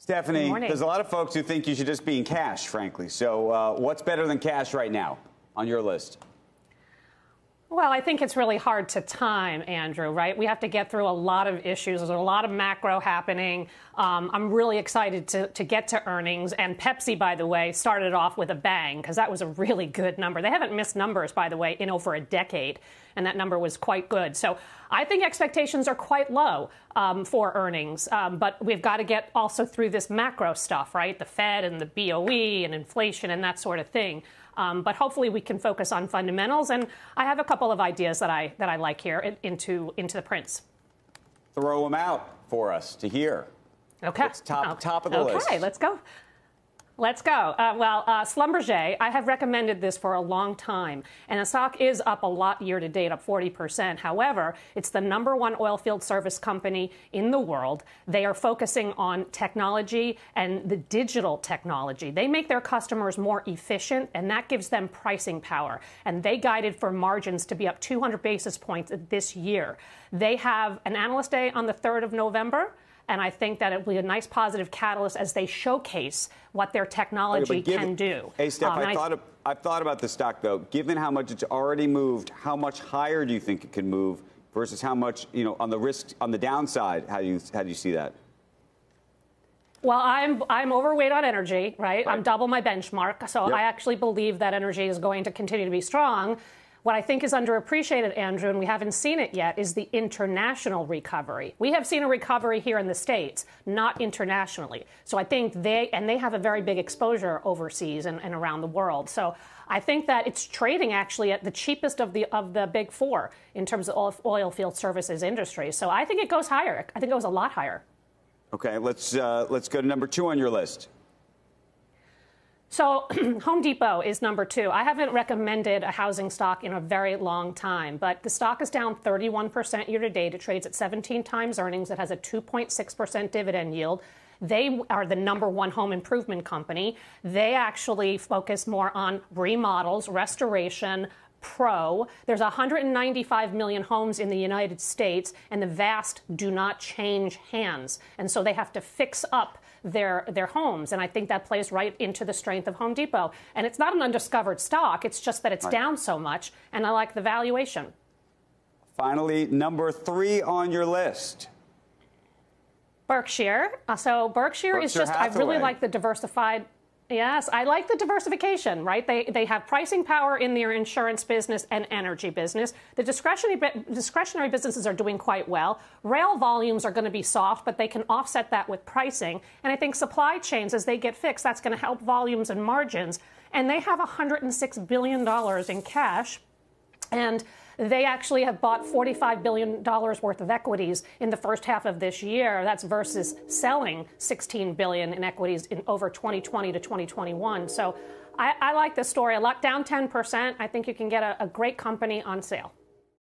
Stephanie, there's a lot of folks who think you should just be in cash, frankly. So what's better than cash right now on your list? Well, I think it's really hard to time, Andrew, right? We have to get through a lot of issues. There's a lot of macro happening. I'm really excited to get to earnings. And Pepsi, by the way, started off with a bang because that was a really good number. They haven't missed numbers, by the way, in over a decade. And that number was quite good. So I think expectations are quite low for earnings. But we've got to get also through this macro stuff, right? The Fed and the BOE and inflation and that sort of thing. But hopefully we can focus on fundamentals. And I have a couple of ideas that I like here into the prints. Throw them out for us to hear. Okay. It's top of the list. Okay, let's go. Let's go. Schlumberger, I have recommended this for a long time, and the stock is up a lot year to date, up 40%. However, it's the #1 oilfield service company in the world. They are focusing on technology and the digital technology. They make their customers more efficient, and that gives them pricing power. And they guided for margins to be up 200 basis points this year. They have an analyst day on the 3rd of November. And I think that it will be a nice positive catalyst as they showcase what their technology can do. Hey, Steph, I've thought about the stock, though. Given how much it's already moved, how much higher do you think it can move versus how much, on the risk, on the downside, how do you see that? Well, I'm overweight on energy, right? I'm double my benchmark. So I actually believe that energy is going to continue to be strong. What I think is underappreciated, Andrew, and we haven't seen it yet, is the international recovery. We have seen a recovery here in the States, not internationally. So I think they have a very big exposure overseas and around the world. So I think that it's trading actually at the cheapest of the big four in terms of oil field services industry. So I think it goes higher. I think it goes a lot higher. Okay, let's go to #2 on your list. So Home Depot is #2. I haven't recommended a housing stock in a very long time, but the stock is down 31% year to date. It trades at 17 times earnings. It has a 2.6% dividend yield. They are the #1 home improvement company. They actually focus more on remodels, restoration, pro. There's 195 million homes in the United States, and the vast do not change hands. And so they have to fix up their homes. And I think that plays right into the strength of Home Depot. And it's not an undiscovered stock. It's just that it's down so much. And I like the valuation. Finally, #3 on your list. Berkshire. So Berkshire is just, Hathaway. I really like the diversified. Yes, I like the diversification, right? They have pricing power in their insurance business and energy business. The discretionary businesses are doing quite well. Rail volumes are going to be soft, but they can offset that with pricing. And I think supply chains, as they get fixed, that's going to help volumes and margins. And they have $106 billion in cash. And they actually have bought $45 billion worth of equities in the first half of this year. That's versus selling $16 billion in equities in over 2020 to 2021. So I like this story a lot. Down 10%. I think you can get a great company on sale.